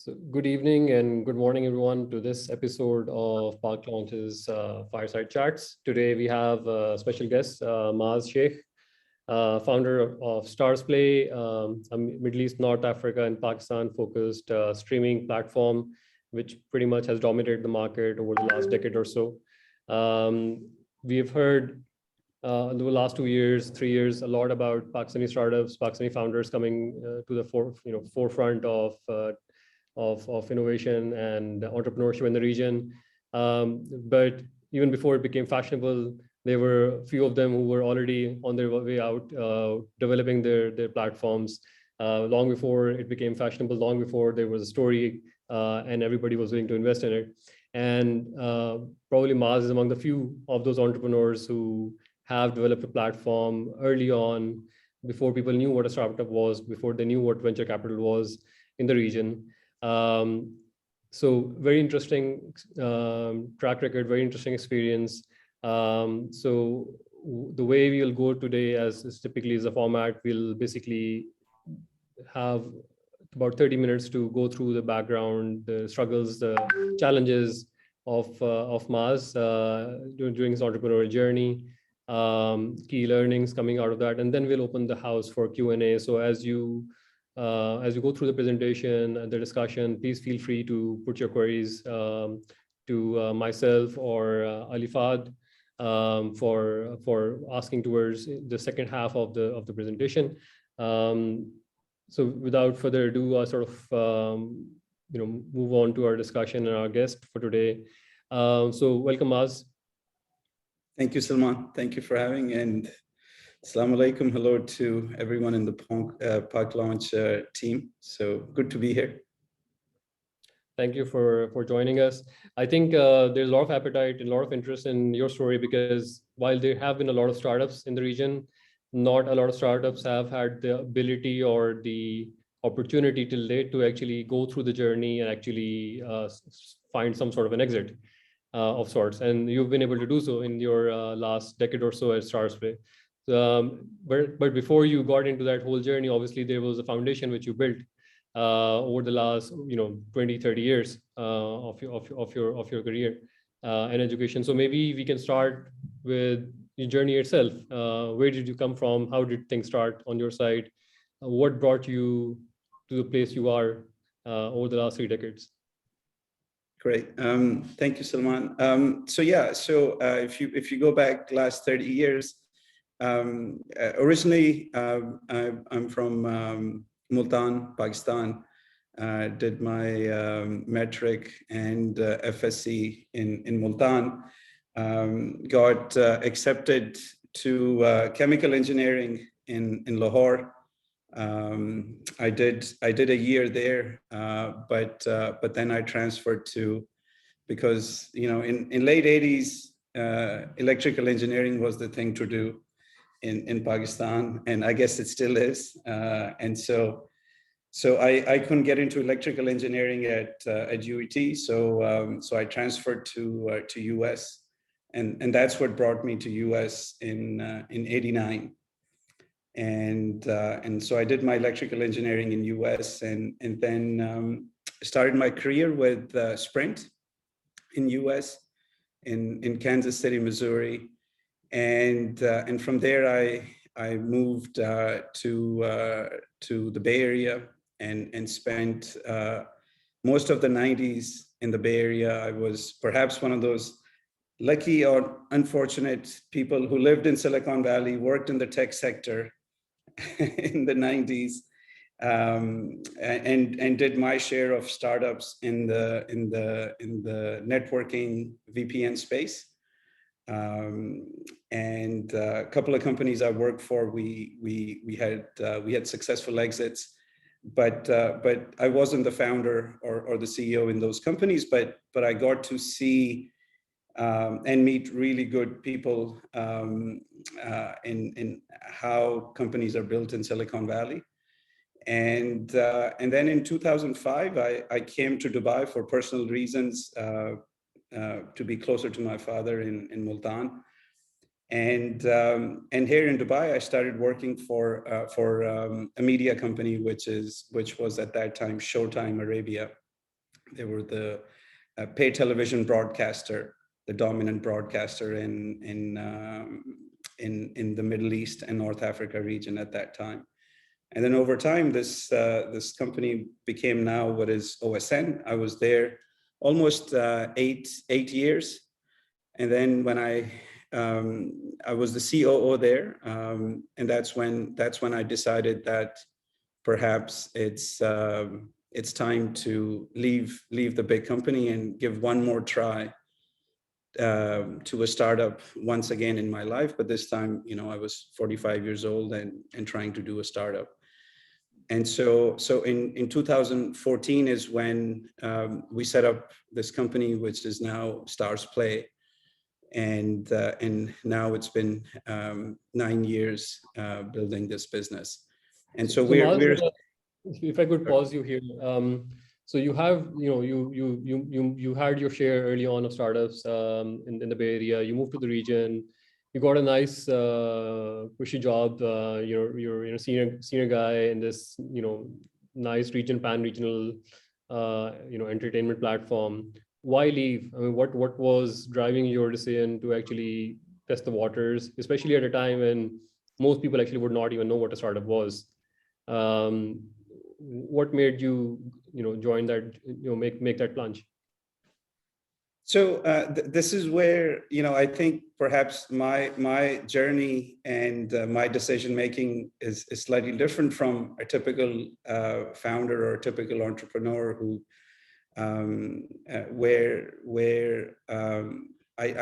So good evening and good morning, everyone, to this episode of Park Launch's Fireside Chats. Today we have a special guest, Maaz Sheikh, founder of STARZPLAY, a Middle East, North Africa, and Pakistan focused streaming platform, which pretty much has dominated the market over the last decade or so. We've heard in the last 2 years, 3 years, a lot about Pakistani startups, Pakistani founders coming to the forefront of innovation and entrepreneurship in the region. But even before it became fashionable, there were a few of them who were already on their way out, developing their platforms long before it became fashionable, long before there was a story and everybody was willing to invest in it. And probably Maaz is among the few of those entrepreneurs who have developed a platform early on, before people knew what a startup was, before they knew what venture capital was in the region. So very interesting track record, very interesting experience. So the way we will go today, as is typically is the format, we'll basically have about 30 minutes to go through the background, the struggles, the challenges of Maaz during his entrepreneurial journey, key learnings coming out of that, and then we'll open the house for Q&A. So as you go through the presentation and the discussion, please feel free to put your queries to myself or Alifad for asking towards the second half of the presentation. So without further ado, I'll sort of move on to our discussion and our guest for today. So welcome, Maaz. Thank you, Salman. Thank you for having, and Assalamu alaikum. Hello to everyone in the Park Launch team. So good to be here. Thank you for joining us. I think there's a lot of appetite and a lot of interest in your story, because while there have been a lot of startups in the region, not a lot of startups have had the ability or the opportunity till date to actually go through the journey and actually find some sort of an exit of sorts. And you've been able to do so in your last decade or so at STARZPLAY. But before you got into that whole journey, obviously there was a foundation which you built over the last 20, 30 years of your career and education. So maybe we can start with your journey itself. Where did you come from? How did things start on your side? What brought you to the place you are over the last 3 decades? Great. Thank you, Salman. So if you go back last 30 years, originally I'm from Multan, Pakistan. Did my metric and FSC in Multan. Got accepted to chemical engineering in Lahore. I did a year there, but then I transferred to, because in late 80s electrical engineering was the thing to do in Pakistan, and I guess it still is. And so I couldn't get into electrical engineering at UET, so I transferred to US, and that's what brought me to US in '89. And so I did my electrical engineering in US, and then started my career with Sprint in US, in Kansas City, Missouri, and from there I moved to the Bay Area and spent most of the 90s in the Bay Area. I was perhaps one of those lucky or unfortunate people who lived in Silicon Valley, worked in the tech sector in the 90s, and did my share of startups in the networking VPN space. And a couple of companies I worked for, we had successful exits, but I wasn't the founder or the CEO in those companies, but I got to see and meet really good people in how companies are built in Silicon Valley. And then in 2005, I came to Dubai for personal reasons, to be closer to my father in Multan. And here in Dubai, I started working for a media company, which was at that time Showtime Arabia. They were the pay television broadcaster, the dominant broadcaster in the Middle East and North Africa region at that time. And then over time, this company became now what is OSN. I was there almost 8 years, and then when I was the COO there, and that's when I decided that perhaps it's time to leave the big company and give one more try to a startup once again in my life. But this time, I was 45 years old and trying to do a startup. And so in 2014 is when we set up this company, which is now Starzplay. And now it's been 9 years building this business. And so we're if I could pause you here. So you have, you had your share early on of startups in the Bay Area. You moved to the region. You got a nice cushy job. You're a senior guy in this nice pan-regional entertainment platform. Why leave? I mean, what was driving your decision to actually test the waters, especially at a time when most people actually would not even know what a startup was? What made you join that, make that plunge? So this is where I think perhaps my journey and my decision making is slightly different from a typical founder or a typical entrepreneur who I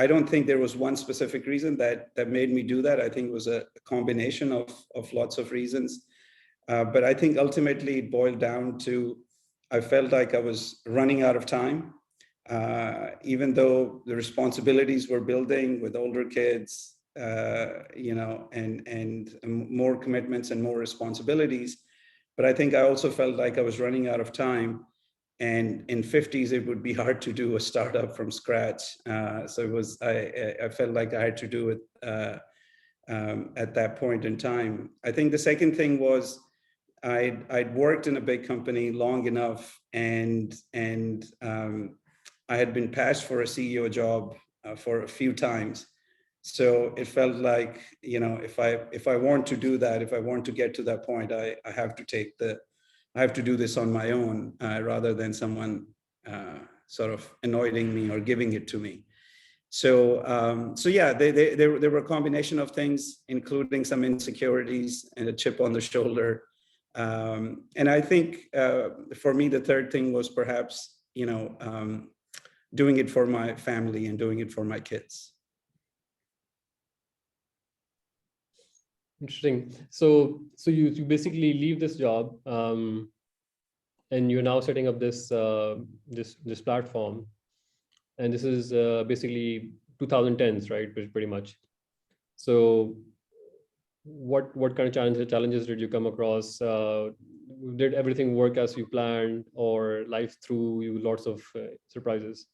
don't think there was one specific reason that made me do that. I think it was a combination of lots of reasons, but I think ultimately it boiled down to I felt like I was running out of time. Even though the responsibilities were building with older kids, and more commitments and more responsibilities, but I think I also felt like I was running out of time. And in 50s, it would be hard to do a startup from scratch. So it was, I felt like I had to do it at that point in time. I think the second thing was I'd worked in a big company long enough, and I had been passed for a CEO job for a few times. So it felt like, if I want to do that, if I want to get to that point, I have to do this on my own rather than someone sort of anointing me or giving it to me. So yeah, there were a combination of things, including some insecurities and a chip on the shoulder. And I think for me, the third thing was perhaps, doing it for my family and doing it for my kids. Interesting. So you basically leave this job, and you're now setting up this this platform, and this is basically 2010s, right? Pretty much. So what kind of challenges did you come across? Did everything work as you planned, or life threw you lots of surprises?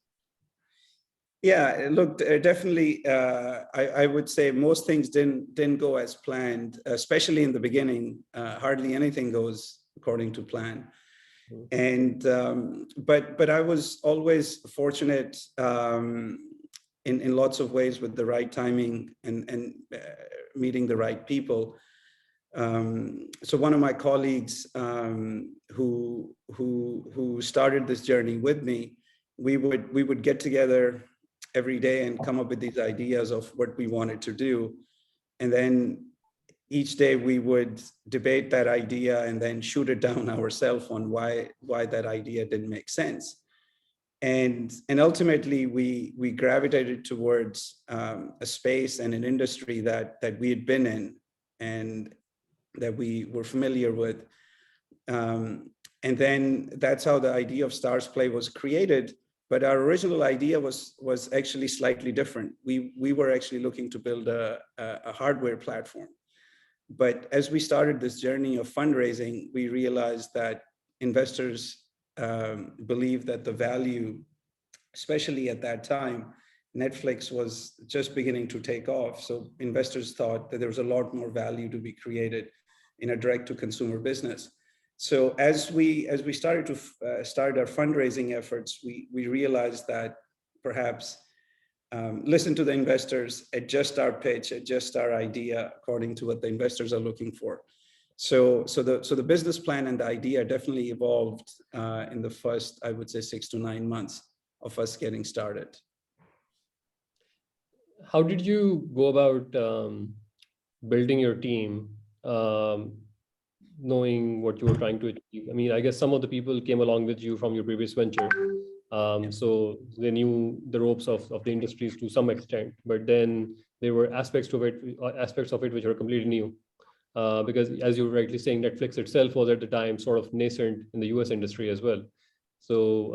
Yeah, look, definitely. I would say most things didn't go as planned, especially in the beginning. Hardly anything goes according to plan. And but I was always fortunate in lots of ways with the right timing and meeting the right people. So one of my colleagues who started this journey with me, we would get together every day and come up with these ideas of what we wanted to do. And then each day we would debate that idea and then shoot it down ourselves on why that idea didn't make sense. And ultimately we gravitated towards a space and an industry that we had been in and that we were familiar with. And then that's how the idea of Starzplay was created. But our original idea was actually slightly different. We were actually looking to build a hardware platform. But as we started this journey of fundraising, we realized that investors believed that the value, especially at that time, Netflix was just beginning to take off. So investors thought that there was a lot more value to be created in a direct-to-consumer business. So as we started to start our fundraising efforts, we realized that perhaps listen to the investors, adjust our pitch, adjust our idea according to what the investors are looking for. So the business plan and the idea definitely evolved in the first, I would say, 6 to 9 months of us getting started. How did you go about building your team, knowing what you were trying to achieve? I mean, I guess some of the people came along with you from your previous venture, so they knew the ropes of the industries to some extent, but then there were aspects of it which were completely new. Because as you were rightly saying, Netflix itself was at the time sort of nascent in the US industry as well. So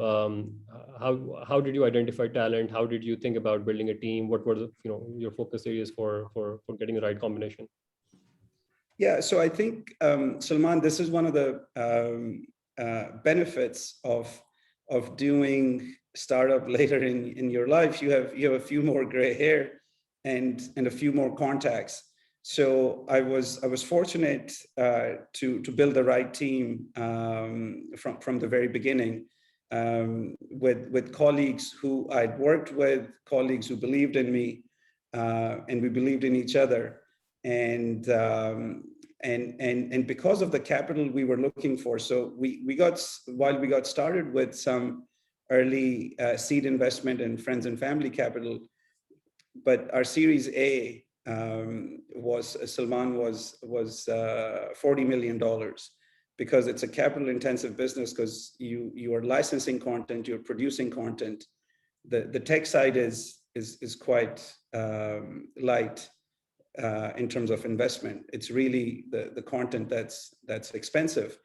how did you identify talent? How did you think about building a team? What were the, your focus areas for getting the right combination? Yeah, so I think, Salman, this is one of the benefits of doing startup later in your life. You have a few more gray hair and a few more contacts. So I was fortunate to build the right team from the very beginning, with colleagues who I'd worked with, colleagues who believed in me, and we believed in each other. And because of the capital we were looking for, so we got started with some early seed investment and friends and family capital, but our Series A Salman was $40 million, because it's a capital intensive business, because you are licensing content, you're producing content. The tech side is quite light in terms of investment. It's really the content that's expensive.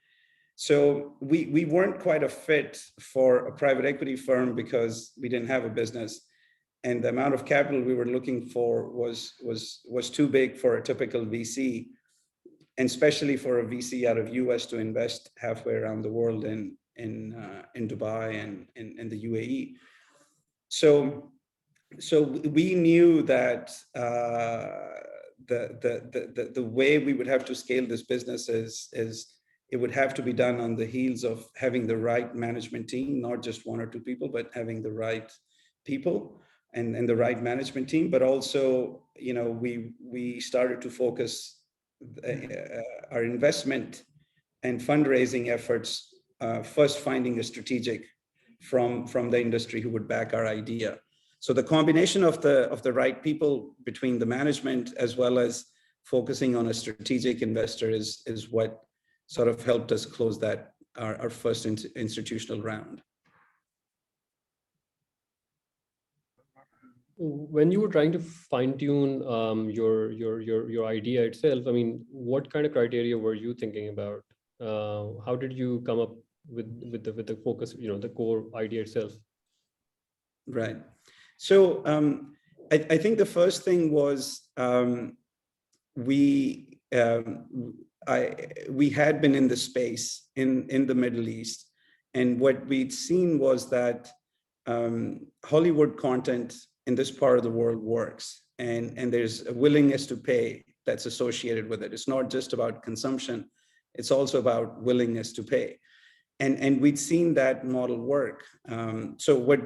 So we weren't quite a fit for a private equity firm because we didn't have a business, and the amount of capital we were looking for was too big for a typical VC, and especially for a VC out of US to invest halfway around the world in Dubai and in the UAE. So we knew that the way we would have to scale this business is it would have to be done on the heels of having the right management team, not just 1 or 2 people, but having the right people and the right management team. But also, we started to focus our investment and fundraising efforts, first finding a strategic from the industry who would back our idea. So the combination of the right people between the management as well as focusing on a strategic investor is what sort of helped us close that our first institutional round. When you were trying to fine tune your idea itself, I mean, what kind of criteria were you thinking about? How did you come up with the focus, the core idea itself? Right. So I think the first thing was we had been in the space in the Middle East, and what we'd seen was that Hollywood content in this part of the world works, and there's a willingness to pay that's associated with it. It's not just about consumption, it's also about willingness to pay. And we'd seen that model work. So what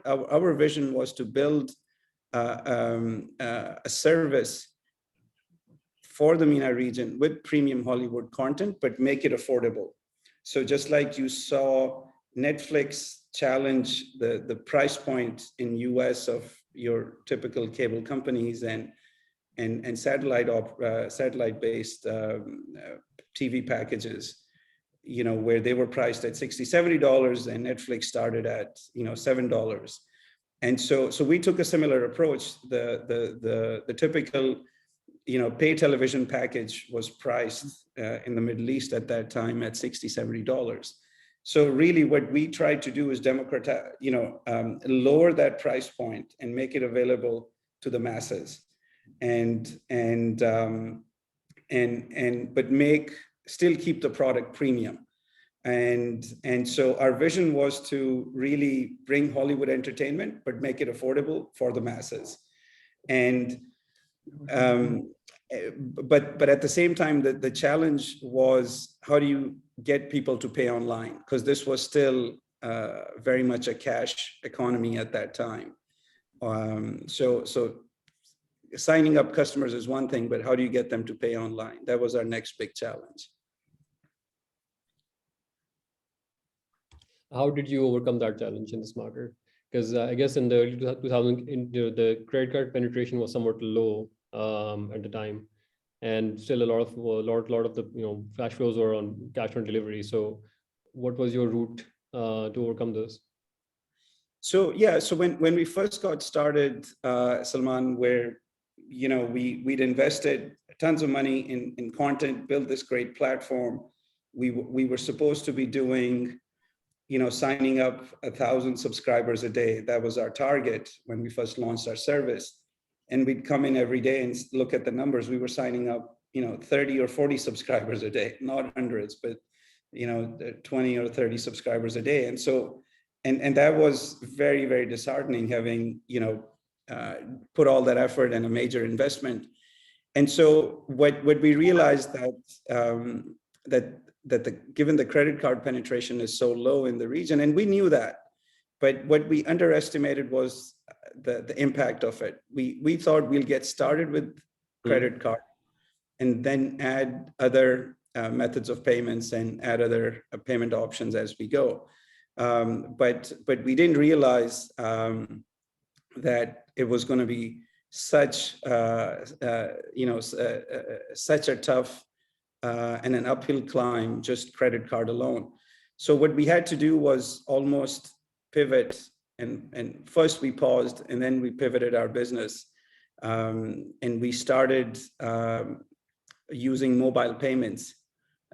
our vision was to build a service for the MENA region with premium Hollywood content, but make it affordable. So just like you saw Netflix challenge the price point in US of your typical cable companies and satellite-based TV packages, where they were priced at $60-$70 and Netflix started at $7. And so we took a similar approach. The typical pay television package was priced in the Middle East at that time at $60-$70. So really what we tried to do is democratize, lower that price point and make it available to the masses, but still keep the product premium. And so our vision was to really bring Hollywood entertainment, but make it affordable for the masses. And but at the same time, the challenge was, how do you get people to pay online? Because this was still very much a cash economy at that time. So signing up customers is one thing, but how do you get them to pay online? That was our next big challenge. How did you overcome that challenge in this market? Because I guess in the early 2000, the credit card penetration was somewhat low at the time, and still a lot of the cash flows were on cash on delivery. So, what was your route to overcome this? So when we first got started, Salman, where we'd invested tons of money in content, built this great platform. We were supposed to be doing, signing up 1,000 subscribers a day. That was our target when we first launched our service. And we'd come in every day and look at the numbers. We were signing up, 30 or 40 subscribers a day, not hundreds, but 20 or 30 subscribers a day. And so, and that was very, very disheartening, having put all that effort and a major investment. And so what we realized that given the credit card penetration is so low in the region, and we knew that, but what we underestimated was the impact of it. We thought we'll get started with credit card and then add other methods of payments and add other payment options as we go. But we didn't realize that it was going to be such such a tough and an uphill climb, just credit card alone. So what we had to do was almost pivot, and first we paused, and then we pivoted our business, and we started using mobile payments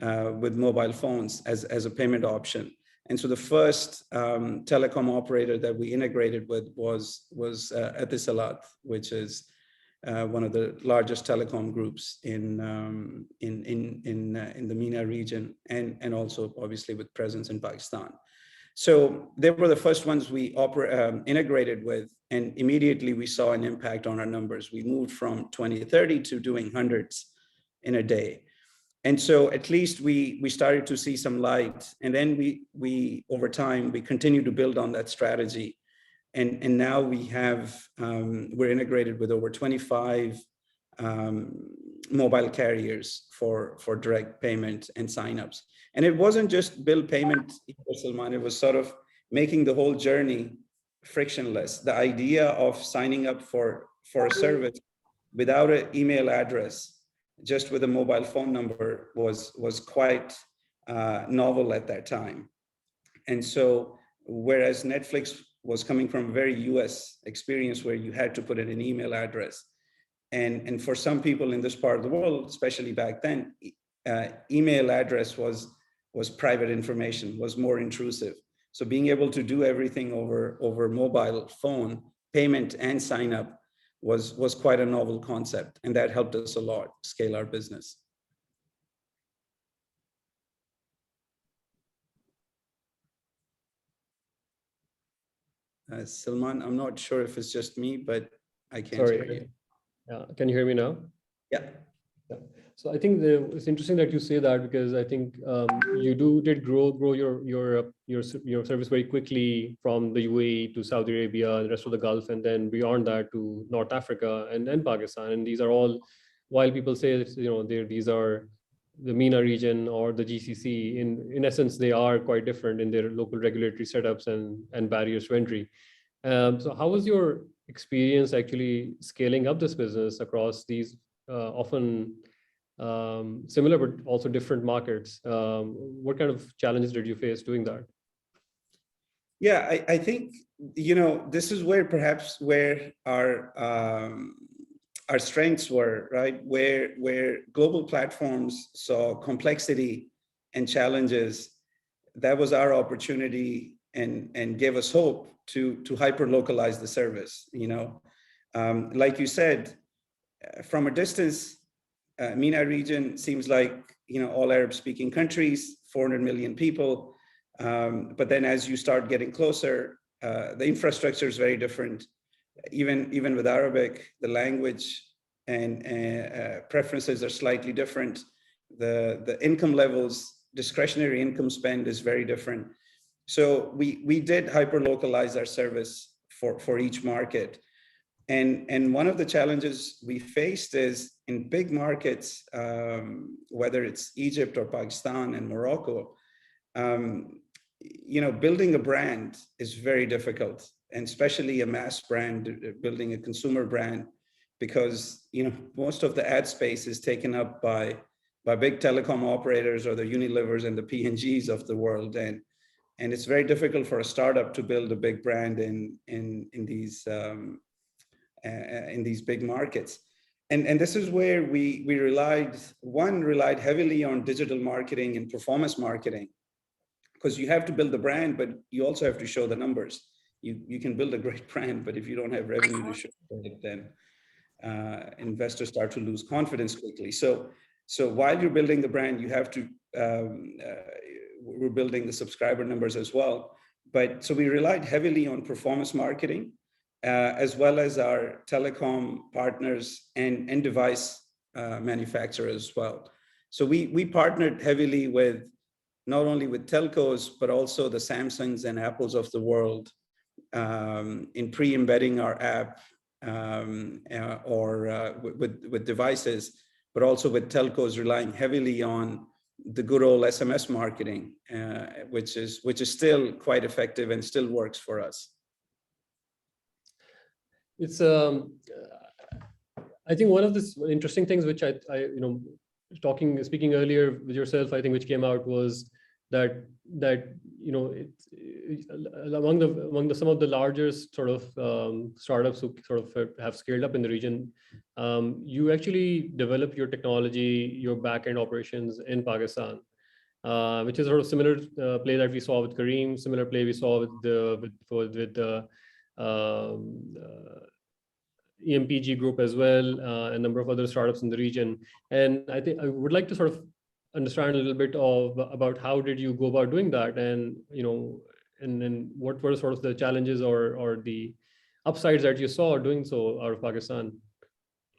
with mobile phones as a payment option. And so the first telecom operator that we integrated with was Etisalat, which is one of the largest telecom groups in the MENA region, and also obviously with presence in Pakistan. So they were the first ones we integrated with, and immediately we saw an impact on our numbers. We moved from 20, 30 to doing hundreds in a day. And so at least we started to see some light. And then we over time, we continued to build on that strategy. And now we're integrated with over 25 mobile carriers for direct payment and signups. And it wasn't just bill payment, Salman, it was sort of making the whole journey frictionless. The idea of signing up for a service without an email address, just with a mobile phone number, was quite novel at that time. And so whereas Netflix was coming from a very US experience where you had to put in an email address, and for some people in this part of the world, especially back then, email address was private information, was more intrusive. So being able to do everything over mobile phone, payment and sign up, was quite a novel concept, and that helped us a lot scale our business. Salman, I'm not sure if it's just me, but I can't hear you. Yeah, can you hear me now? Yeah. So I think it's interesting that you say that, because I think you did grow your service very quickly from the UAE to Saudi Arabia, the rest of the Gulf, and then beyond that to North Africa and then Pakistan. And these are all, while people say that, these are the MENA region or the GCC, in essence they are quite different in their local regulatory setups and barriers to entry. So how was your experience actually scaling up this business across these often similar but also different markets? What kind of challenges did you face doing that? Yeah, I think this is perhaps where our strengths were, right? Where global platforms saw complexity and challenges, that was our opportunity and gave us hope to hyper localize the service. Like you said, from a distance, MENA region seems like all Arab speaking countries, 400 million people, but then as you start getting closer, the infrastructure is very different. Even with Arabic, the language preferences are slightly different. The income levels, discretionary income spend is very different. So we did hyper-localize our service for each market. And one of the challenges we faced is in big markets, whether it's Egypt or Pakistan and Morocco, building a brand is very difficult, and especially a mass brand, building a consumer brand, because most of the ad space is taken up by big telecom operators or the Unilevers and the P&Gs of the world, and it's very difficult for a startup to build a big brand in these big markets. And this is where we relied heavily on digital marketing and performance marketing, because you have to build the brand, but you also have to show the numbers. You can build a great brand, but if you don't have revenue to show it, then investors start to lose confidence quickly. So while you're building the brand, you have to, we're building the subscriber numbers as well. But so we relied heavily on performance marketing, as well as our telecom partners and device manufacturers as well. So we partnered heavily with not only with telcos, but also the Samsungs and Apples of the world in pre-embedding our app or with devices, but also with telcos relying heavily on the good old SMS marketing, which is still quite effective and still works for us. It's I think one of the interesting things which I speaking earlier with yourself, I think which came out was that among some of the largest sort of startups who sort of have scaled up in the region, you actually develop your technology, your back-end operations in Pakistan, which is sort of similar play that we saw with Kareem, similar play we saw with the EMPG group as well, a number of other startups in the region. And I think I would like to sort of understand a little bit about how did you go about doing that, and and what were sort of the challenges or the upsides that you saw doing so out of Pakistan?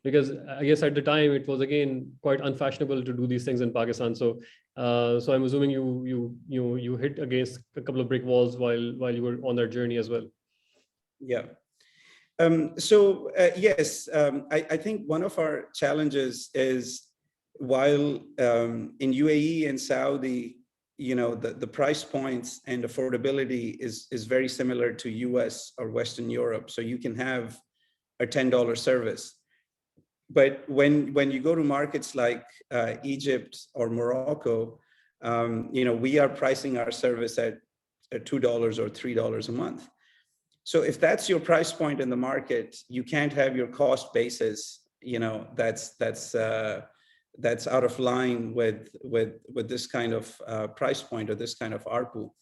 Because I guess at the time it was again quite unfashionable to do these things in Pakistan. So so I'm assuming you hit against a couple of brick walls while you were on that journey as well. Yeah. Yes, I think one of our challenges is while in UAE and Saudi, the price points and affordability is very similar to US or Western Europe. So you can have a $10 service. But when you go to markets like Egypt or Morocco, we are pricing our service at $2 or $3 a month. So if that's your price point in the market, you can't have your cost basis, that's out of line with this kind of price point or this kind of ARPU.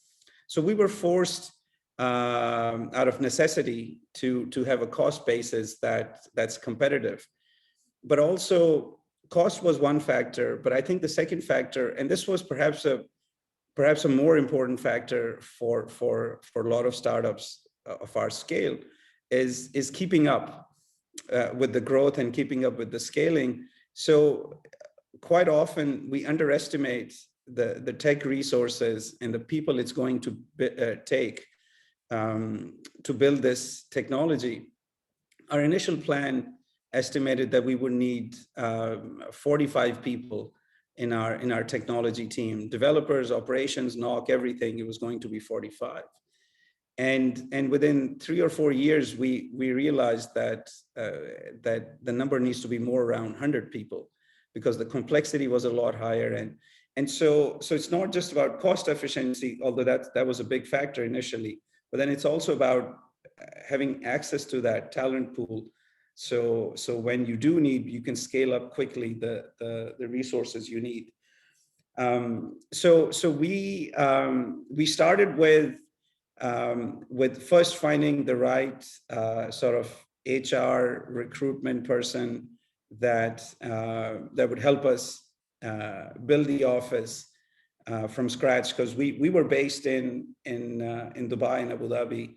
So we were forced out of necessity to have a cost basis that's competitive. But also cost was one factor, but I think the second factor, and this was perhaps a more important factor for a lot of startups of our scale, is keeping up with the growth and keeping up with the scaling. So quite often we underestimate the tech resources and the people it's going to take to build this technology. Our initial plan estimated that we would need 45 people in our technology team, developers, operations, NOC, everything. It was going to be 45. And within 3 or 4 years, we realized that the number needs to be more around 100 people, because the complexity was a lot higher. And so it's not just about cost efficiency, although that was a big factor initially, but then it's also about having access to that talent pool. So when you do need, you can scale up quickly the resources you need. So we started with first finding the right sort of HR recruitment person that would help us build the office from scratch, because we were based in Dubai and Abu Dhabi,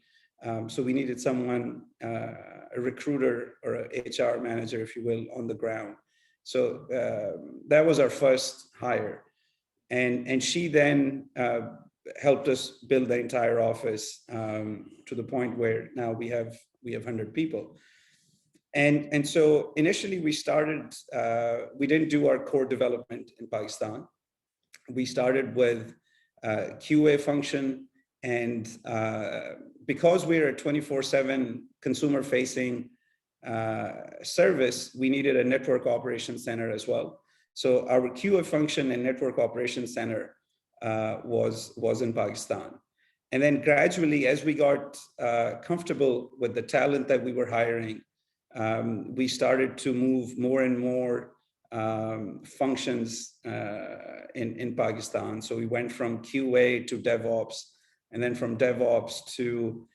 so we needed someone a recruiter or a HR manager, if you will, on the ground. So that was our first hire. And she then helped us build the entire office to the point where now we have 100 people. And so initially we started, we didn't do our core development in Pakistan. We started with QA function, and because we're a 24/7 consumer-facing service, we needed a network operations center as well. So our QA function and network operations center was in Pakistan. And then gradually, as we got comfortable with the talent that we were hiring, we started to move more and more functions in Pakistan. So we went from QA to DevOps, and then from DevOps to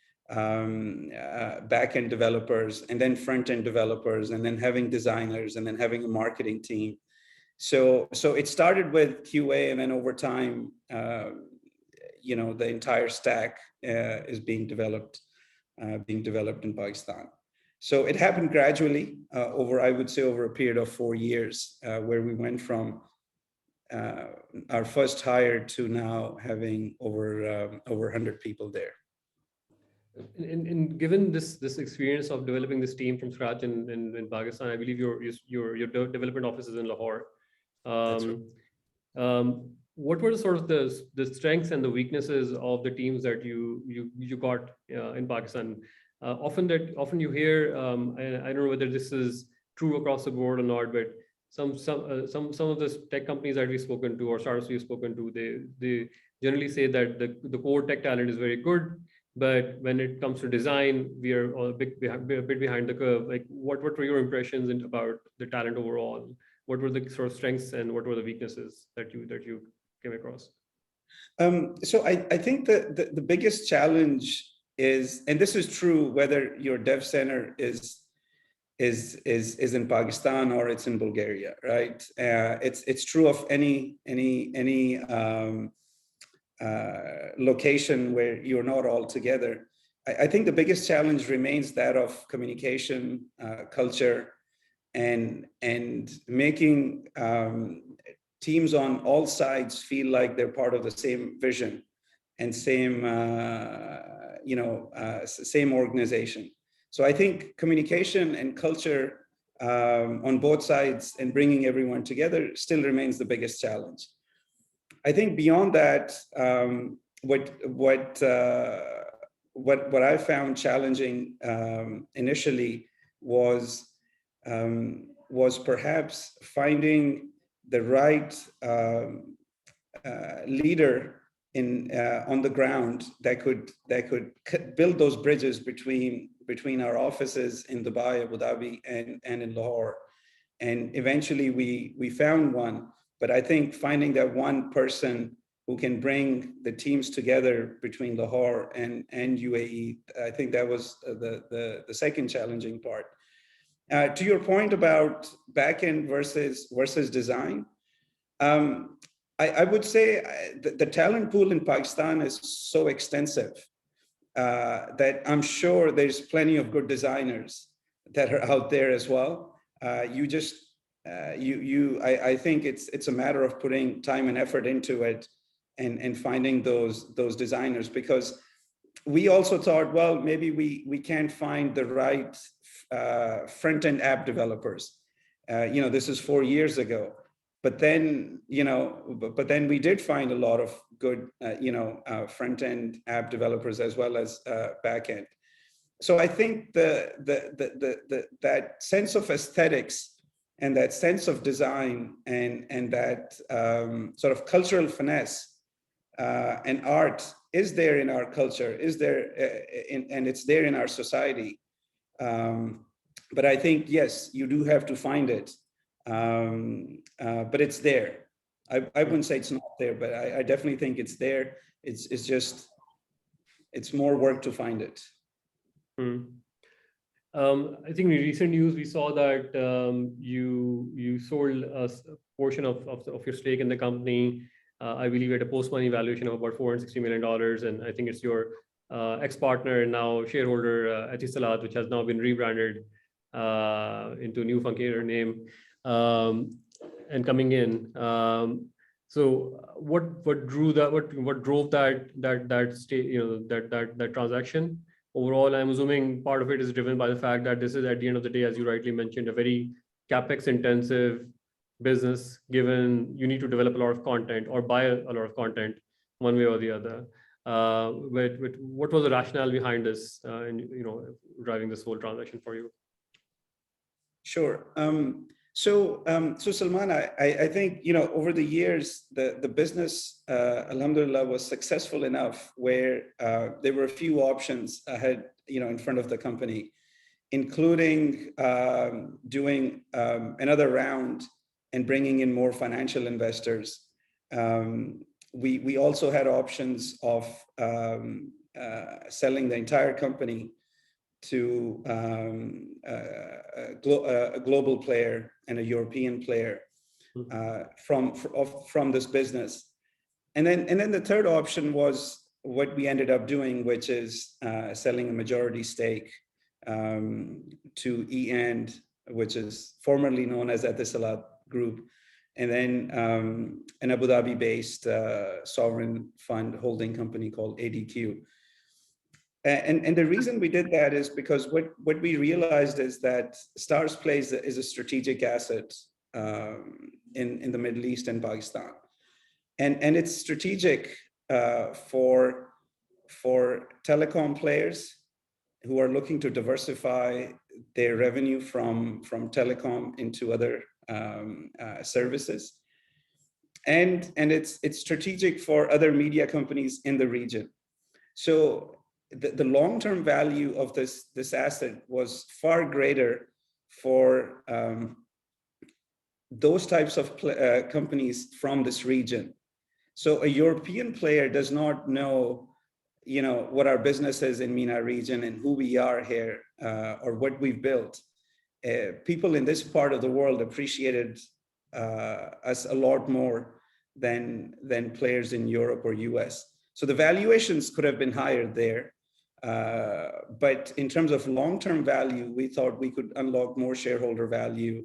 back-end developers, and then front-end developers, and then having designers, and then having a marketing team. So it started with QA, and then over time, the entire stack is being developed in Pakistan. So it happened gradually I would say, over a period of 4 years, where we went from our first hire to now having over 100 people there. And given this experience of developing this team from scratch in Pakistan, I believe your development office is in Lahore. That's right. What were the sort of the strengths and the weaknesses of the teams that you got in Pakistan? Often you hear, and I don't know whether this is true across the board or not, but some of the tech companies that we've spoken to or startups we've spoken to, they generally say that the core tech talent is very good, but when it comes to design, we are a bit behind the curve. Like, what were your impressions about the talent overall? What were the sort of strengths and what were the weaknesses that you came across? So I think that the biggest challenge is, and this is true whether your dev center is in Pakistan or it's in Bulgaria, right? It's true of any location where you're not all together. I think the biggest challenge remains that of communication, culture, and making teams on all sides feel like they're part of the same vision and same organization. So I think communication and culture on both sides and bringing everyone together still remains the biggest challenge. I think beyond that, what I found challenging initially was perhaps finding the right leader on the ground that could build those bridges between our offices in Dubai, Abu Dhabi, and in Lahore. And eventually we found one. But I think finding that one person who can bring the teams together between Lahore and UAE, I think that was the second challenging part. To your point about backend versus design, I would say the talent pool in Pakistan is so extensive that I'm sure there's plenty of good designers that are out there as well. I think it's a matter of putting time and effort into it and finding those designers, because we also thought, well, maybe we can't find the right front-end app developers. This is 4 years ago, but then we did find a lot of good front-end app developers as well as back-end. So I think that sense of aesthetics and that sense of design and that sort of cultural finesse and art is there in our culture, and it's there in our society. But I think, yes, you do have to find it, but it's there. I wouldn't say it's not there, but I definitely think it's there. It's more work to find it. I think in recent news we saw that you sold a portion of your stake in the company. I believe at a post-money valuation of about $460 million, and I think it's your ex-partner and now shareholder, Etisalat, which has now been rebranded into a new funkier name, and coming in. So what drew that? What drove that transaction? Overall, I'm assuming part of it is driven by the fact that this is, at the end of the day, as you rightly mentioned, a very capex intensive business, given you need to develop a lot of content or buy a lot of content one way or the other. But what was the rationale behind this, and driving this whole transaction for you? Sure. So Salman, I think, over the years, the business, alhamdulillah, was successful enough where there were a few options ahead, in front of the company, including doing another round and bringing in more financial investors. We also had options of selling the entire company to a global player and a European player from this business. And then the third option was what we ended up doing, which is selling a majority stake to E&, which is formerly known as Etisalat Group, and then an Abu Dhabi-based sovereign fund holding company called ADQ. And the reason we did that is because what we realized is that Starzplay is a strategic asset in the Middle East and Pakistan. And it's strategic for telecom players who are looking to diversify their revenue from telecom into other services. And it's strategic for other media companies in the region. So the long-term value of this asset was far greater for those types of companies from this region. So a European player does not know, what our business is in MENA region and who we are here, or what we've built. People in this part of the world appreciated us a lot more than players in Europe or US. So the valuations could have been higher there. But in terms of long-term value, we thought we could unlock more shareholder value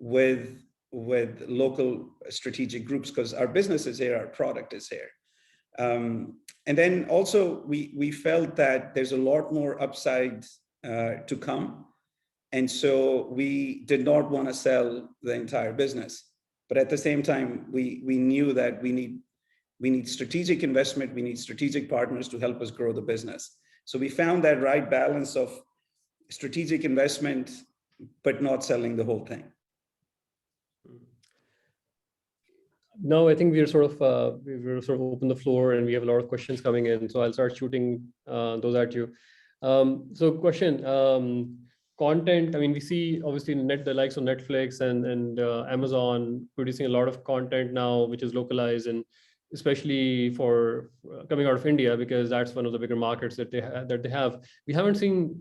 with local strategic groups, because our business is here, our product is here. And then also we felt that there's a lot more upside to come. And so we did not want to sell the entire business. But at the same time, we knew that we need strategic investment, we need strategic partners to help us grow the business. So we found that right balance of strategic investment, but not selling the whole thing. No, I think we're sort of open the floor, and we have a lot of questions coming in. So I'll start shooting those at you. So question, content. I mean, we see obviously the likes of Netflix and Amazon producing a lot of content now, which is localized, and especially for coming out of India, because that's one of the bigger markets that they have. We haven't seen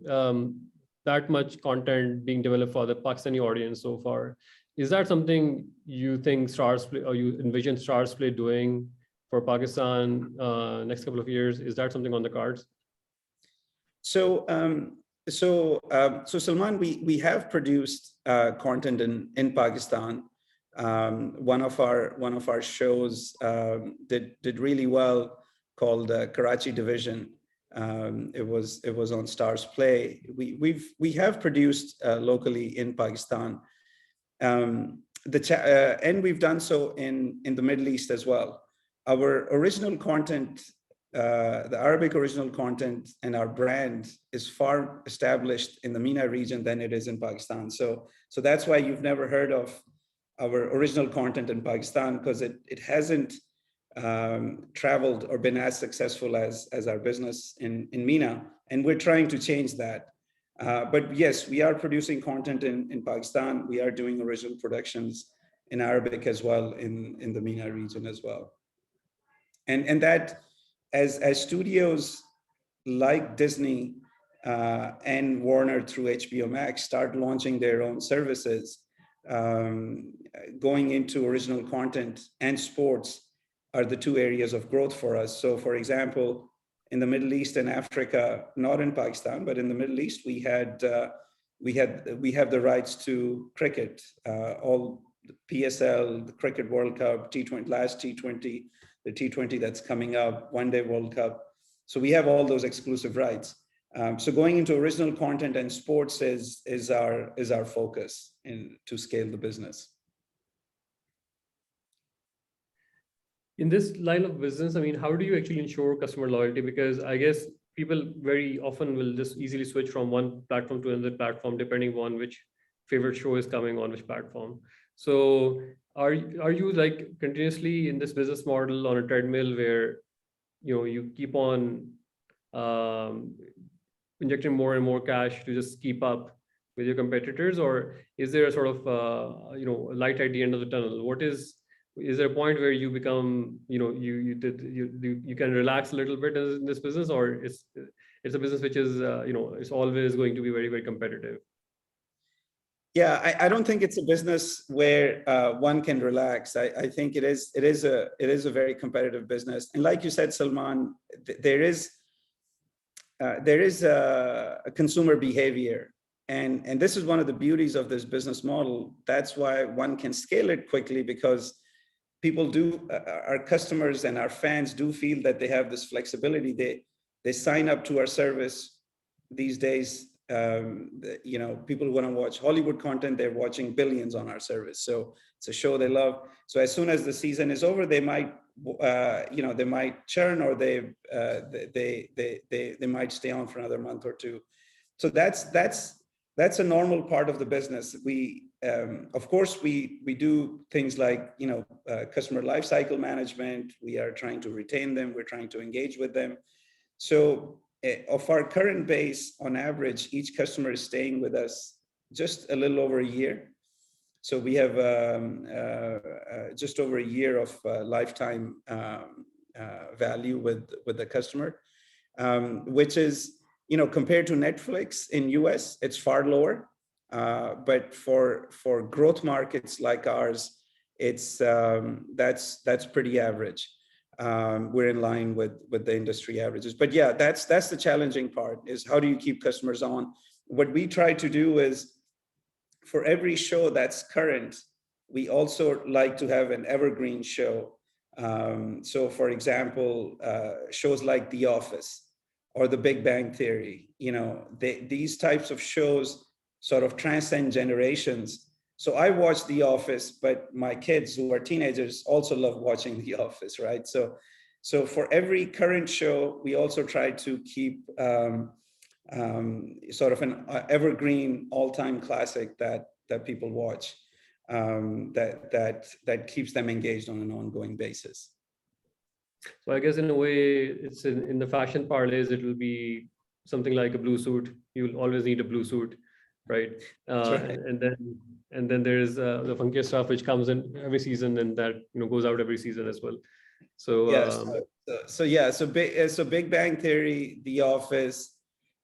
that much content being developed for the Pakistani audience so far. Is that something you think Starzplay, or you envision Starzplay doing for Pakistan next couple of years? Is that something on the cards? So Salman, we have produced content in Pakistan. One of our shows did really well, called Karachi Division. It was on Starzplay. We have produced locally in Pakistan. And we've done so in the Middle East as well. Our original content, the Arabic original content, and our brand is far established in the MENA region than it is in Pakistan. So that's why you've never heard of our original content in Pakistan, because it hasn't traveled or been as successful as our business in MENA, and we're trying to change that. But yes, we are producing content in Pakistan. We are doing original productions in Arabic as well in the MENA region as well. And that as studios like Disney and Warner through HBO Max start launching their own services, going into original content and sports are the two areas of growth for us. So for example, in the Middle East and Africa, not in Pakistan, but in the Middle East, we have the rights to cricket, all the PSL, the Cricket World Cup, T20, last T20, the T20 that's coming up, One Day World Cup. So we have all those exclusive rights. So going into original content and sports is our focus to scale the business. In this line of business, I mean, how do you actually ensure customer loyalty? Because I guess people very often will just easily switch from one platform to another platform, depending on which favorite show is coming on which platform. So are you like continuously in this business model on a treadmill where, you know, you keep on injecting more and more cash to just keep up with your competitors, or is there a sort of you know, light at the end of the tunnel? Is there a point where you become, you know, you can relax a little bit in this business, or it's a business which is you know, it's always going to be very, very competitive? Yeah, I don't think it's a business where one can relax. I think it is a very competitive business, and like you said, Salman, there is a consumer behavior, and this is one of the beauties of this business model. That's why one can scale it quickly, because people our customers and our fans do feel that they have this flexibility. They sign up to our service these days. You know, people who want to watch Hollywood content, they're watching billions on our service. So it's a show they love. So as soon as the season is over, they might, you know, they might churn, or they might stay on for another month or two. So that's a normal part of the business. We, of course, we do things like, you know, customer lifecycle management. We are trying to retain them. We're trying to engage with them. So of our current base, on average, each customer is staying with us just a little over a year. So we have just over a year of lifetime value with the customer, which is, you know, compared to Netflix in US, it's far lower. But for growth markets like ours, it's that's pretty average. We're in line with the industry averages. But yeah, that's the challenging part, is how do you keep customers on? What we try to do is, for every show that's current, we also like to have an evergreen show. So for example, shows like The Office or The Big Bang Theory, you know, these types of shows sort of transcend generations. So I watch The Office, but my kids who are teenagers also love watching The Office, right? So for every current show, we also try to keep sort of an evergreen all-time classic that people watch, that keeps them engaged on an ongoing basis. So I guess in a way, it's in the fashion parlays, it will be something like a blue suit. You'll always need a blue suit, right? Right. And then there's the funkier stuff which comes in every season, and that, you know, goes out every season as well. So yes, so Big Bang Theory, The Office,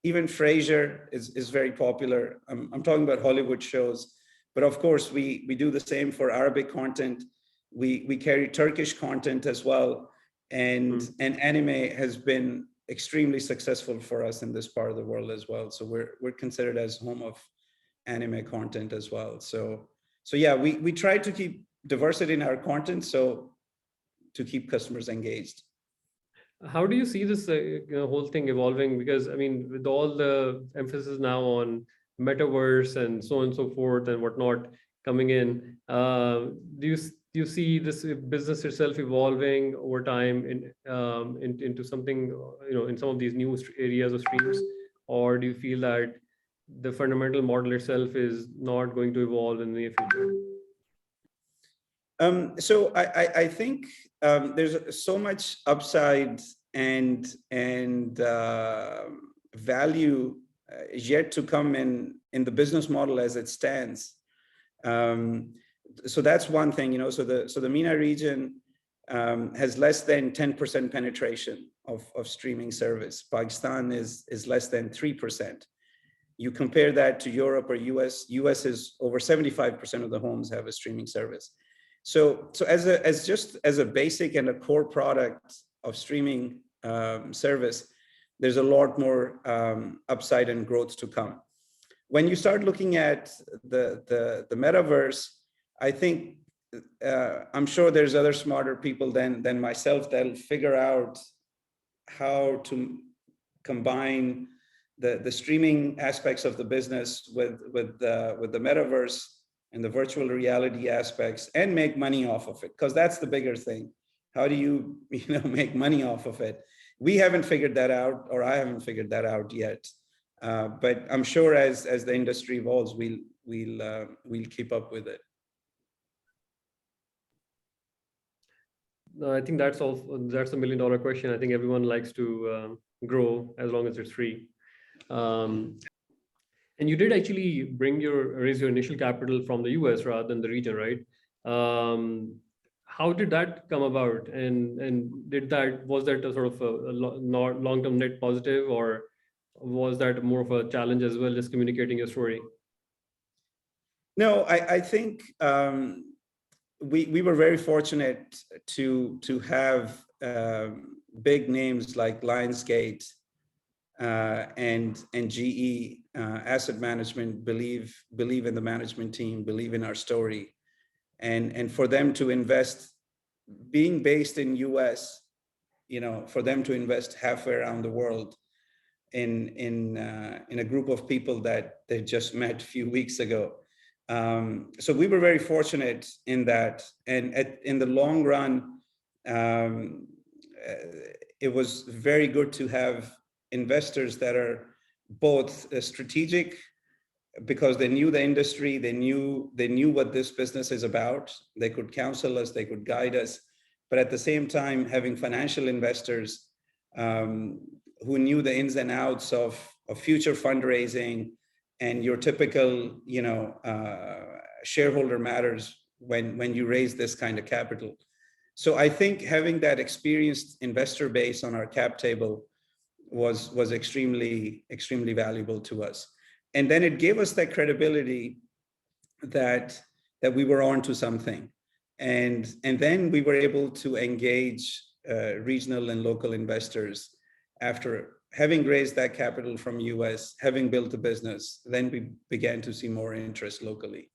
even Frasier is very popular. I'm talking about Hollywood shows, but of course we do the same for Arabic content. We carry Turkish content as well, and anime has been extremely successful for us in this part of the world as well. So we're considered as home of anime content as well. So yeah, we try to keep diversity in our content, so to keep customers engaged. How do you see this whole thing evolving? Because I mean, with all the emphasis now on metaverse and so on and so forth and whatnot coming in, do you see this business itself evolving over time into something, you know, in some of these new areas of streams, or do you feel that the fundamental model itself is not going to evolve in the near future? So I think there's so much upside and value yet to come in the business model as it stands. So that's one thing, you know. So the MENA region has less than 10% penetration of streaming service. Pakistan is less than 3%. You compare that to Europe or US. US is over 75% of the homes have a streaming service. So as a basic and a core product of streaming service, there's a lot more upside and growth to come. When you start looking at the metaverse, I think I'm sure there's other smarter people than myself that'll figure out how to combine the streaming aspects of the business with the metaverse and the virtual reality aspects and make money off of it, because that's the bigger thing. How do you make money off of it? We haven't figured that out, or I haven't figured that out yet. But I'm sure as the industry evolves, we'll keep up with it. No, I think that's a $1 million question. I think everyone likes to grow as long as it's free. And you did actually raise your initial capital from the US rather than the region, right? How did that come about? And was that a sort of a long-term net positive, or was that more of a challenge as well, just communicating your story? No, I think we were very fortunate to have big names like Lionsgate and GE Asset Management believe in the management team, believe in our story, and for them to invest, being based in US, for them to invest halfway around the world in a group of people that they just met a few weeks ago. So we were very fortunate in that, and in the long run, it was very good to have investors that are both strategic, because they knew the industry, they knew what this business is about. They could counsel us, they could guide us, but at the same time, having financial investors who knew the ins and outs of future fundraising and your typical, shareholder matters when you raise this kind of capital. So I think having that experienced investor base on our cap table was extremely, extremely valuable to us. And then it gave us that credibility that we were on to something. And then we were able to engage regional and local investors after having raised that capital from US, having built a business. Then we began to see more interest locally.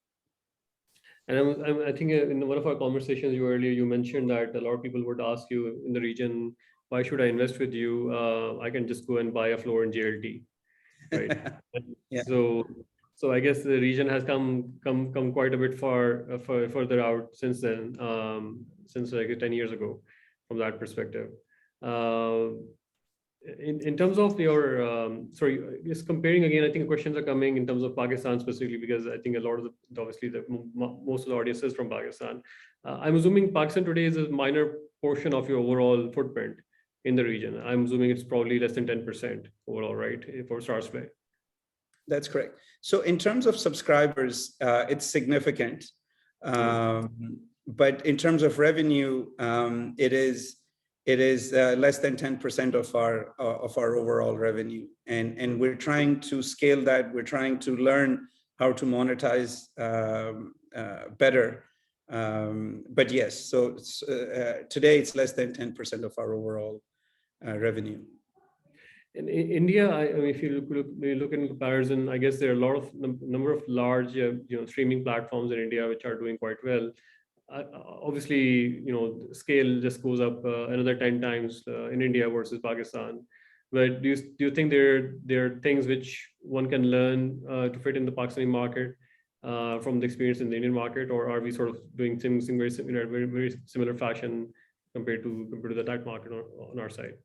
And I think in one of our conversations earlier, you mentioned that a lot of people would ask you in the region, why should I invest with you? I can just go and buy a floor in JLT, right? Yeah. So I guess the region has come quite a bit further out since then, since like 10 years ago, from that perspective. In terms of your, just comparing again, I think questions are coming in terms of Pakistan specifically, because I think a lot of obviously most of the audience is from Pakistan. I'm assuming Pakistan today is a minor portion of your overall footprint in the region. I'm assuming it's probably less than 10% overall, right, for Starzplay? That's correct. So in terms of subscribers, it's significant. But in terms of revenue, it is less than 10% of our overall revenue, and we're trying to scale that. We're trying to learn how to monetize better. But yes, so today it's less than 10% of our overall revenue. In India, I mean, if you look in comparison, I guess there are a lot of number of large streaming platforms in India which are doing quite well. Obviously, scale just goes up another 10 times in India versus Pakistan. But do you think there are things which one can learn to fit in the Pakistani market from the experience in the Indian market, or are we sort of doing things in very similar fashion compared to that market on our side?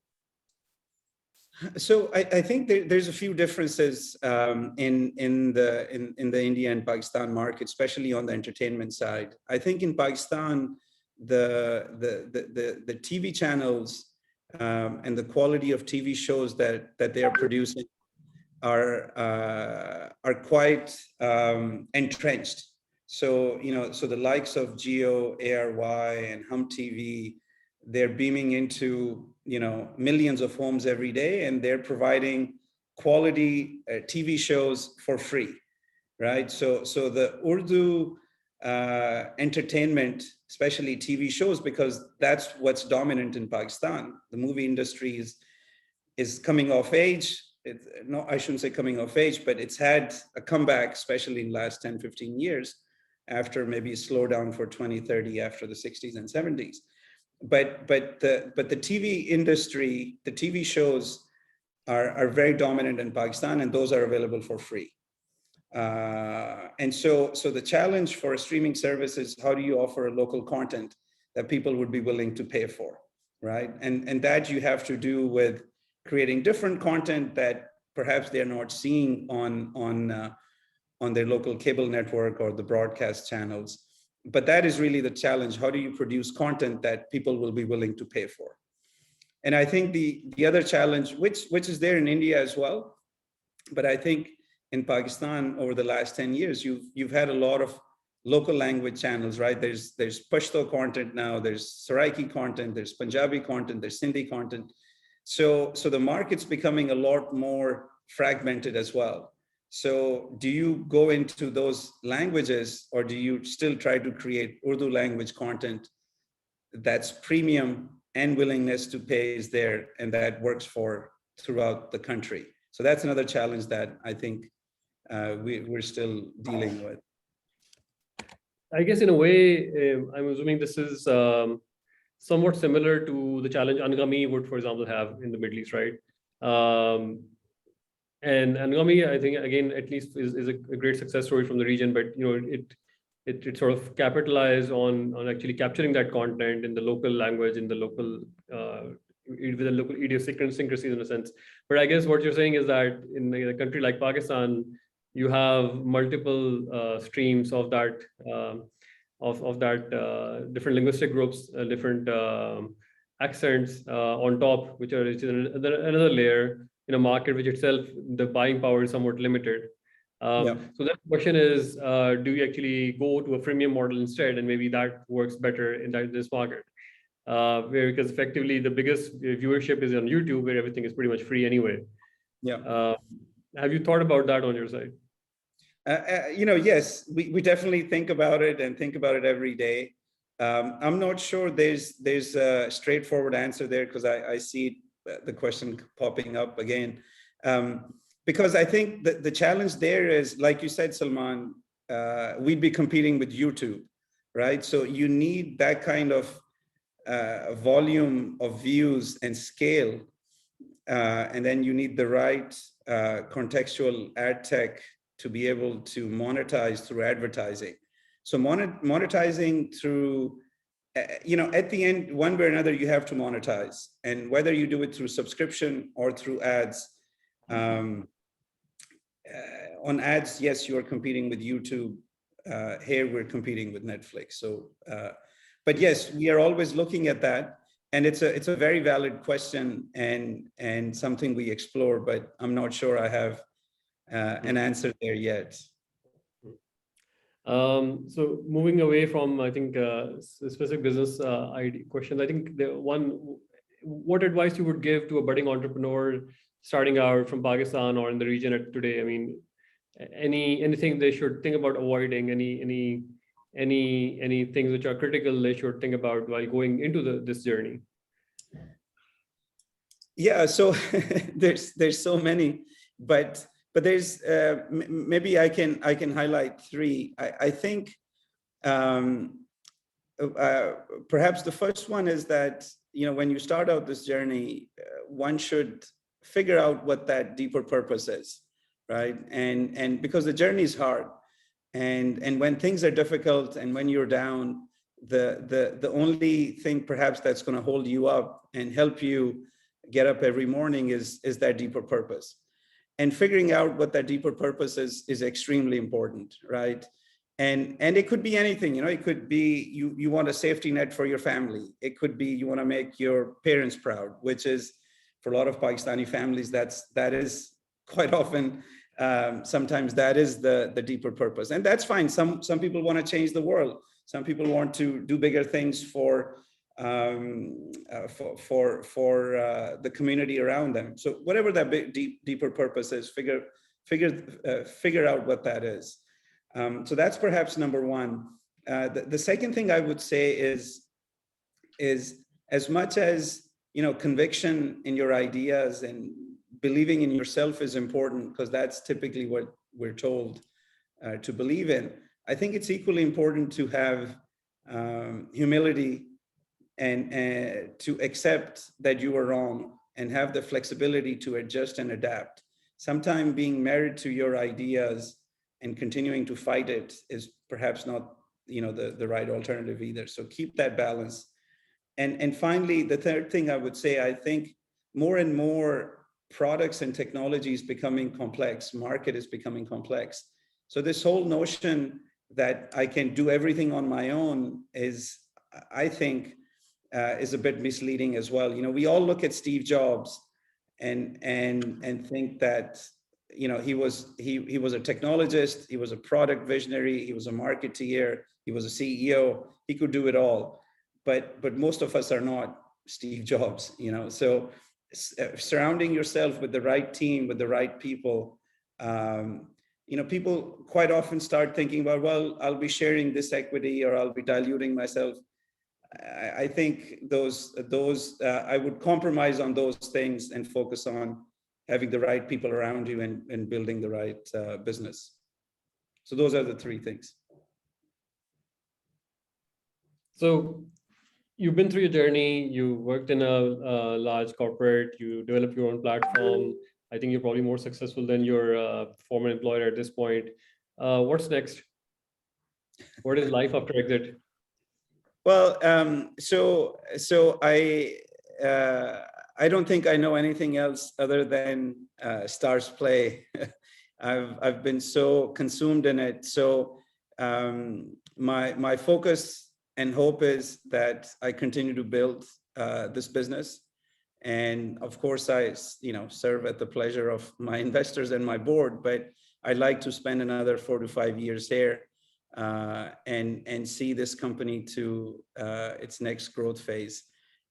So I think there's a few differences in the India and Pakistan market, especially on the entertainment side. I think in Pakistan, the TV channels and the quality of TV shows that they are producing are quite entrenched. So the likes of Jio, ARY, and Hum TV, they're beaming into millions of homes every day, and they're providing quality TV shows for free, right? So the Urdu entertainment, especially TV shows, because that's what's dominant in Pakistan. The movie industry is coming of age. No, I shouldn't say coming of age, but it's had a comeback, especially in the last 10, 15 years, after maybe a slowdown for 20, 30 after the 60s and 70s. But the TV industry, the TV shows are very dominant in Pakistan, and those are available for free. And so the challenge for a streaming service is, how do you offer a local content that people would be willing to pay for, right? And that you have to do with creating different content that perhaps they're not seeing on their local cable network or the broadcast channels. But that is really the challenge. How do you produce content that people will be willing to pay for? And I think the other challenge, which is there in India as well, but I think in Pakistan over the last 10 years, you've had a lot of local language channels, right? There's Pashto content now, there's Saraiki content, there's Punjabi content, there's Sindhi content. So the market's becoming a lot more fragmented as well. So do you go into those languages, or do you still try to create Urdu language content that's premium and willingness to pay is there, and that works for throughout the country? So that's another challenge that I think we're still dealing with. I guess in a way, I'm assuming this is somewhat similar to the challenge Angami would, for example, have in the Middle East, right? And Angami, I think, again, at least is a great success story from the region, but it sort of capitalized on actually capturing that content in the local language, in the local with the local idiosyncrasies in a sense. But I guess what you're saying is that in a country like Pakistan, you have multiple streams of that different linguistic groups, different accents on top, which is another layer in a market which itself, the buying power is somewhat limited. So the question is, do you actually go to a freemium model instead, and maybe that works better in this market? Because effectively the biggest viewership is on YouTube, where everything is pretty much free anyway. Have you thought about that on your side? Yes, we definitely think about it, and think about it every day. I'm not sure there's a straightforward answer there, because I see the question popping up again. Because I think that the challenge there is, like you said, Salman, we'd be competing with YouTube, right? So you need that kind of volume of views and scale, and then you need the right contextual ad tech to be able to monetize through advertising. So monetizing through, at the end, one way or another, you have to monetize. And whether you do it through subscription or through ads, on ads, yes, you are competing with YouTube. Here we're competing with Netflix. So, but yes, we are always looking at that. And it's a very valid question, and something we explore, but I'm not sure I have an answer there yet. So moving away from, I think, specific business questions, I think what advice you would give to a budding entrepreneur starting out from Pakistan or in the region today? I mean, anything they should think about avoiding, any things which are critical they should think about while going into this journey? Yeah, so there's so many, but there's maybe I can highlight three. I think perhaps the first one is that, when you start out this journey, one should figure out what that deeper purpose is, right? And because the journey is hard, and when things are difficult, and when you're down, the only thing perhaps that's going to hold you up and help you get up every morning is that deeper purpose. And figuring out what that deeper purpose is extremely important, right? And it could be anything, it could be you want a safety net for your family. It could be you want to make your parents proud, which is, for a lot of Pakistani families, that is quite often, sometimes that is the deeper purpose. And that's fine. Some people want to change the world. Some people want to do bigger things for the community around them. So whatever that deeper purpose is, figure out what that is. So that's perhaps number one. The second thing I would say is as much as conviction in your ideas and believing in yourself is important, because that's typically what we're told to believe in. I think it's equally important to have humility and to accept that you are wrong and have the flexibility to adjust and adapt. Sometimes being married to your ideas and continuing to fight it is perhaps not the right alternative either. So keep that balance. And finally, the third thing I would say, I think more and more products and technologies becoming complex, market is becoming complex. So this whole notion that I can do everything on my own is, I think, is a bit misleading as well. We all look at Steve Jobs and think that he was a technologist, he was a product visionary, he was a marketeer, he was a CEO, he could do it all. But most of us are not Steve Jobs, So surrounding yourself with the right team, with the right people, people quite often start thinking about, well, I'll be sharing this equity or I'll be diluting myself. I think I would compromise on those things and focus on having the right people around you and building the right business. So those are the three things. So you've been through your journey, you worked in a large corporate, you developed your own platform. I think you're probably more successful than your former employer at this point. What's next? What is life after exit? Well, so I don't think I know anything else other than Starzplay. I've been so consumed in it. So my focus and hope is that I continue to build this business, and of course I serve at the pleasure of my investors and my board. But I'd like to spend another 4 to 5 years here and see this company to its next growth phase,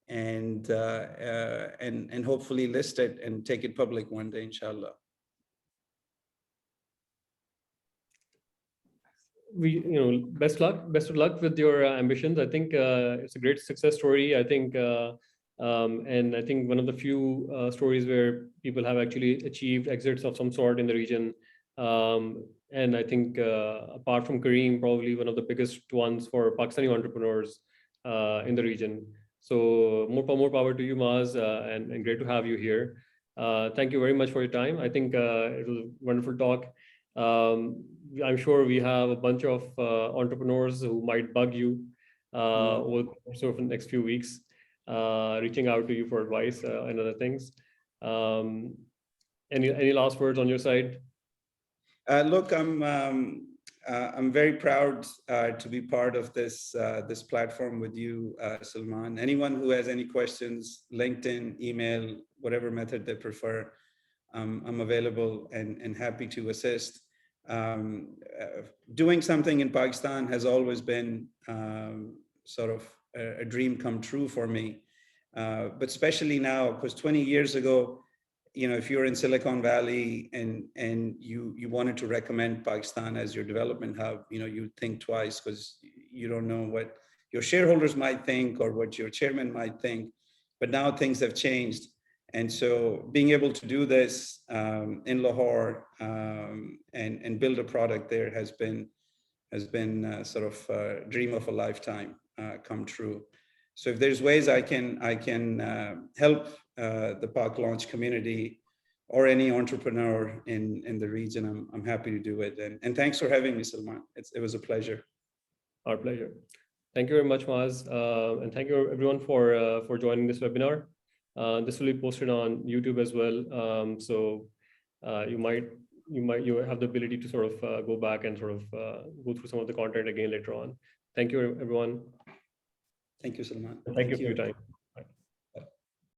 and hopefully list it and take it public one day, inshallah. Best of luck with your ambitions. I think it's a great success story. I think, and I think one of the few stories where people have actually achieved exits of some sort in the region. And I think apart from Kareem, probably one of the biggest ones for Pakistani entrepreneurs in the region. So more power to you, Maaz, and great to have you here. Thank you very much for your time. I think it was a wonderful talk. I'm sure we have a bunch of entrepreneurs who might bug you over the course of the next few weeks, reaching out to you for advice and other things. Any last words on your side? Look, I'm very proud to be part of this platform with you, Salman. Anyone who has any questions, LinkedIn, email, whatever method they prefer, I'm available and happy to assist. Doing something in Pakistan has always been sort of a dream come true for me, but especially now, because 20 years ago, if you're in Silicon Valley and you wanted to recommend Pakistan as your development hub, you'd think twice, because you don't know what your shareholders might think or what your chairman might think. But now things have changed. And so being able to do this in Lahore and build a product there has been sort of a dream of a lifetime come true. So if there's ways I can help the Pak launch community or any entrepreneur in the region, I'm happy to do it. And thanks for having me, Salman. It was a pleasure. Our pleasure. Thank you very much, Maaz, and thank you everyone for joining this webinar. This will be posted on YouTube as well, so you have the ability to sort of go back and sort of go through some of the content again later on. Thank you, everyone. Thank you, Salman. Thank you for your time.